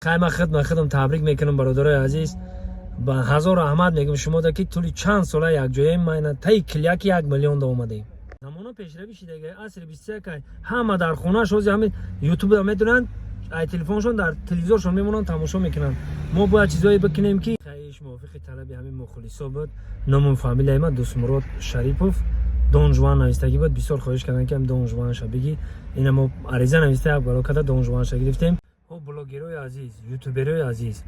خیلی خدمت تبریک میکنم برادرای عزیز. با هزار احمد میگم شما در که طولی چند ساله یک جایی ما تای کلیک 1 میلیون اومدیم. نمونه پیشروی شده دیگه عصر 23 که همه در خونه شوز همه یوتیوب دا میدونن، ای تلفنشون در تلویزیونشون میمونن تماشا میکنن. ما باید چیزایی بکنیم که خیش موافق طلب همین مخلصا بود. نام فامیل ما دوست مراد شریپوف دون جوان نوشتگی بود. بسیار خواهش کردن که هم دون جوان ش بگی. اینا ما عریضه نوشته بالا کدا دون جوان ش گرفتیم. او بلاگرای عزیز، یوتیوبرای عزیز،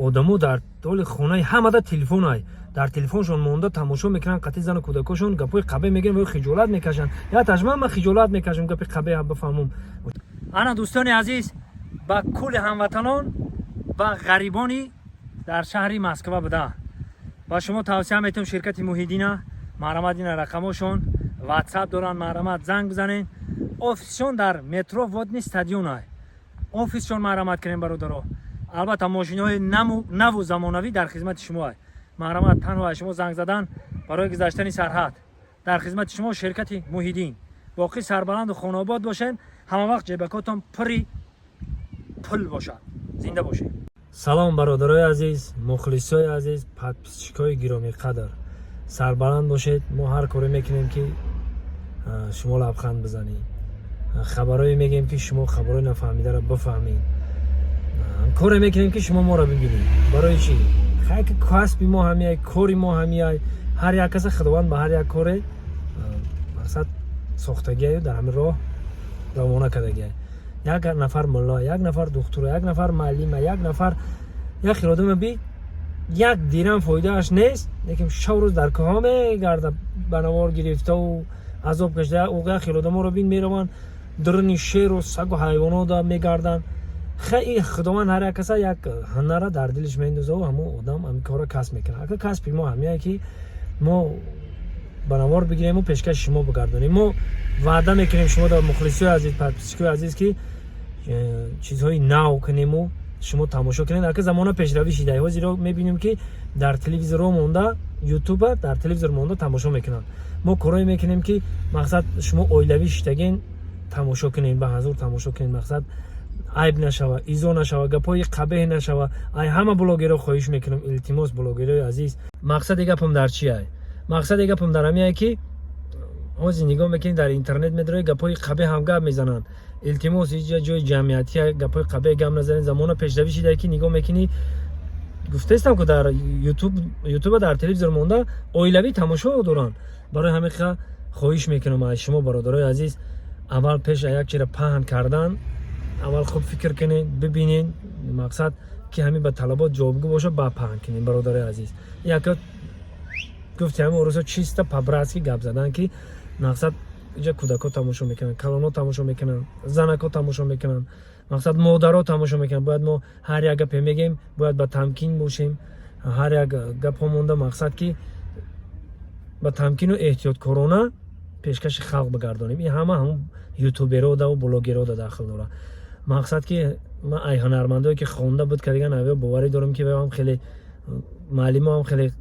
آدمو در طول خونه همه در تلفن های در تلفنشون مونده تماشا میکنن، قطعی زن و کودکاشون گپای قبه میگن و خجالت میکشن. یا تجربه من خجالت میکشم گپی قبه بفهمم. انا دوستان عزیز با کل هموطنان و غریبانی در شهر مسکو بوده با شما توصیه میتونم شرکت موحدین مرامت این رقمشون واتساپ دارن، مرامت زنگ بزنین. آفیسشون در مترو ودنی استادیوم های آفیسشون مرامت کنین برادرها. البته ماشین های نو و زمانوی در خدمت شما. مرامت تنها شما زنگ زدن برای گذشتن سرحد در خدمت شما. شرکت موحدین باقی سربلند و خانواد باشین، همه وقت جیبکاتون پری پل باشد. زنده باشین. سلام برادرای عزیز، مخلصای عزیز، پادپسچیکای گرامی قدر، سربلند باشید. ما هر کاری میکنیم که شما لبخند بزنید، خبرایی میگیم که شما خبرای نفهمیده را بفهمید، کاری میکنیم که شما ما را ببینید. برای چی؟ خیلی کسب ما همیای، کاری ما همیای. هر یک کس خداوند به هر یک کاری مقصد ساختگی در همین راه روانه کردگی. یک نفر ملا، یک نفر دکتر، یک نفر معلم، یک نفر یک خیرادم بی یک دیرم فایده اش نیست، لیکن شب روز در کها میگرده بنوار گرفته و عذاب کشیده. اوقات خیرادم رو بین میروان درنی شیر و سگ و حیوانات دا میگردن. خیلی خداوند هر یک کس یک هنر در دلش میندازه و همون آدم هم کارا کسب میکنه. اگه کسب ما همیه که ما بنوار بگیریم و پیشکش شما بگردونیم. ما وعده میکنیم شما در مخلصی عزیز، پادپسچیکای عزیز که چیزهای نو کنیم و شما تماشا کنید. در که زمان پیشروی شده ها زیرا میبینیم که در تلویزیون مونده، یوتیوب در تلویزیون مونده تماشا میکنن. ما کارایی میکنیم که مقصد شما اویلوی شدگین تماشا کنین، به حضور تماشا کنین، مقصد عیب نشوه، ایزو نشوه، گپای قبیح نشوه. ای همه بلاگرها خواهش میکنم، التماس بلاگرای عزیز، مقصد گپم در چیه؟ مقصد گپم در همیه که اوزی نگاه میکنین در اینترنت میداره گپای قبیح هم گپ میزنن. التماس اینجا جای جمعیتی گپای قبیح گپ نزنین. زمان پیشروی شده که نگاه میکنی گفته استم که در یوتیوب در تلویزیون مونده اویلوی تماشا دارن. برای همین خواهش میکنم از شما برادرای عزیز، اول پیش یک چیز پهن کردن اول خوب فکر کنین، ببینین، مقصد که همین به طلبات جوابگو باشه با پهن کنین برادرای عزیز. یک گفت همین روزا چیستا پبراسکی گپ زدن که مقصد اینجا کودکا تماشا میکنن، کلانا تماشا میکنن، زنکا تماشا میکنن، مقصد مادرها تماشا میکنن. باید ما هر یک گپ میگیم باید با تمکین باشیم. هر یک گپ مونده مقصد که با تمکین و احتیاط کرونا پیشکش خلق بگردانیم. این همه یوتیوبرها و بلاگرها داخل داره. مقصد که من ای هنرمندایی که خونده بود که دیگه نوی باوری دارم که هم خیلی معلم هم خیلی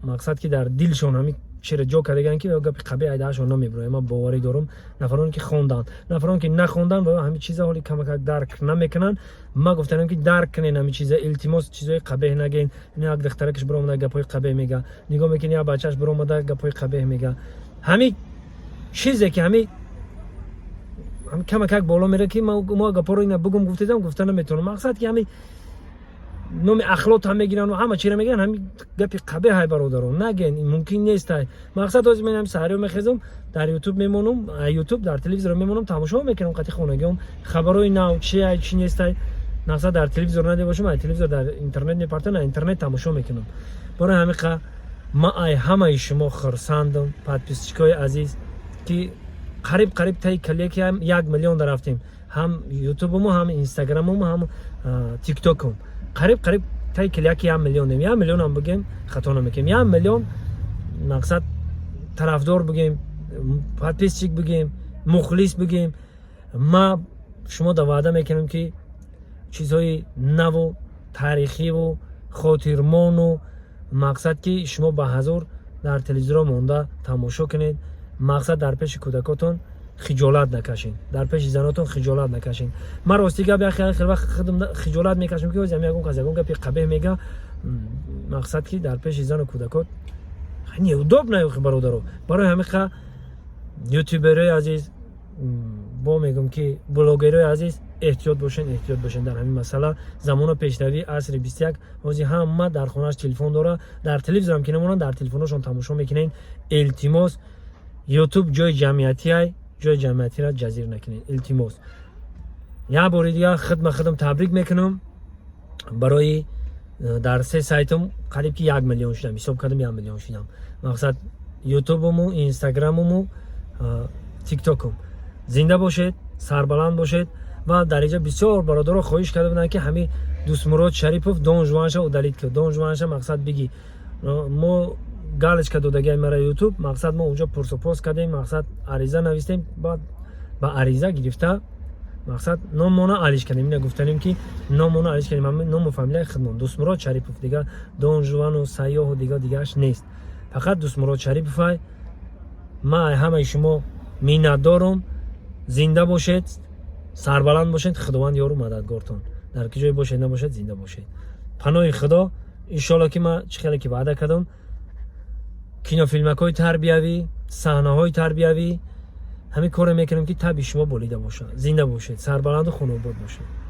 مقصد که در دلشون همین چرا جو کردن که گپ قبیح ایدهشون نمیبره. من باوری دارم نفران که خوندن، نفران که نخوندن و همین چیزا حالی کم درک نمیکنن. ما گفتم که درک کنین همین چیزا، التماس چیزای قبیح نگین. نه یک دخترکش برام گپای قبیح میگه، نگاه میکنی یا بچهش برام گپای قبیح میگه. همین چیزی که همین کم بالا میره که ما گپا رو اینا بگم گفتن نمیتونم. مقصد که همین نام اخلاق هم میگیرن و همه چی رو میگن، همین گپ قبیح های برادران نگین، این ممکن نیست. مقصد از من هم سحری میخزم در یوتیوب میمونم، یوتیوب در تلویزیون میمونم تماشا میکنم قطعی خونگیم خبرای نو چی نیست. مقصد در تلویزیون نده باشم، تلویزیون در اینترنت میپرتن، اینترنت تماشا میکنم. برای همین ما ای همه شما خرسندم پادپسچیکای عزیز که قریب تای کلیک هم 1 میلیون رفتیم. هم یوتیوب ما، هم اینستاگرام ما، هم تیک توک هم قریب تای کلیک 1 میلیون. 1 میلیون هم بگیم خطا نمیکنیم. 1 میلیون مقصد طرفدار بگیم، پادپسچیک بگیم، مخلص بگیم. ما شما دا وعده میکنم که چیزهای نو تاریخی و خاطرمان و مقصد که شما به حضور در تلویزیون مونده تماشا کنید. مقصد در پیش کودکاتون خجالت نکشین، در پیش زناتون خجالت نکشین. من راستی گپ خیلی وقت خودم خجالت میکشم که واسه میگم از اون گپ قبه میگه، مقصد که در پیش زن و کودکات خیلی ادب نیوخه برادرو. برای همین خا یوتیوبرای عزیز با میگم که بلاگرای عزیز احتیاط باشین در همین مسئله. زمان پیشروی عصر 21 واسه همه در خونه‌اش تلفن داره، در تلویزیون که نمونن در تلفنشون تماشا میکنین. التماس یوتیوب جای جمعیتی را جزیر نکنین. التماس یا بار دیگه خدمت تبریک میکنم برای در سه سایتم قریب که 1 میلیون شدم، حساب کردم 1 میلیون شدم. مقصد یوتیوبمو، اینستاگراممو، تیک تاکم زنده باشید، سربلند باشید. و در اینجا بسیار برادرها خواهش کرده بودن که همین دوست مراد شریفوف دون جوانش ادلیت کرد. دون جوانش مقصد بگی ما گالش که دادگی مرا یوتیوب، مقصد ما اونجا پرسپوز کردیم، مقصد عریضه نوشتیم، بعد با عریضه گرفته مقصد ناممون علیش کردیم. اینا گفتیم که ناممون علیش کردیم، هم نام فامیلای خودمون دوست مراد شریفوف، دیگه دون جوان و سیاه و دیگه‌اش نیست، فقط دوست مراد شریفوف. ما همه شما میندارم، زنده باشید، سربلند باشید، خداوند یار و مددگارتون در کی جای باشید نباشید زنده باشید. پناه خدا. ان شاء که ما چخیلی که وعده کردم کینو فیلمکای تربیوی، صحنه‌های تربیوی همین کارو میکنم که تبی شما بولیده باشه، زنده باشید، سربلند و خانواده باشید.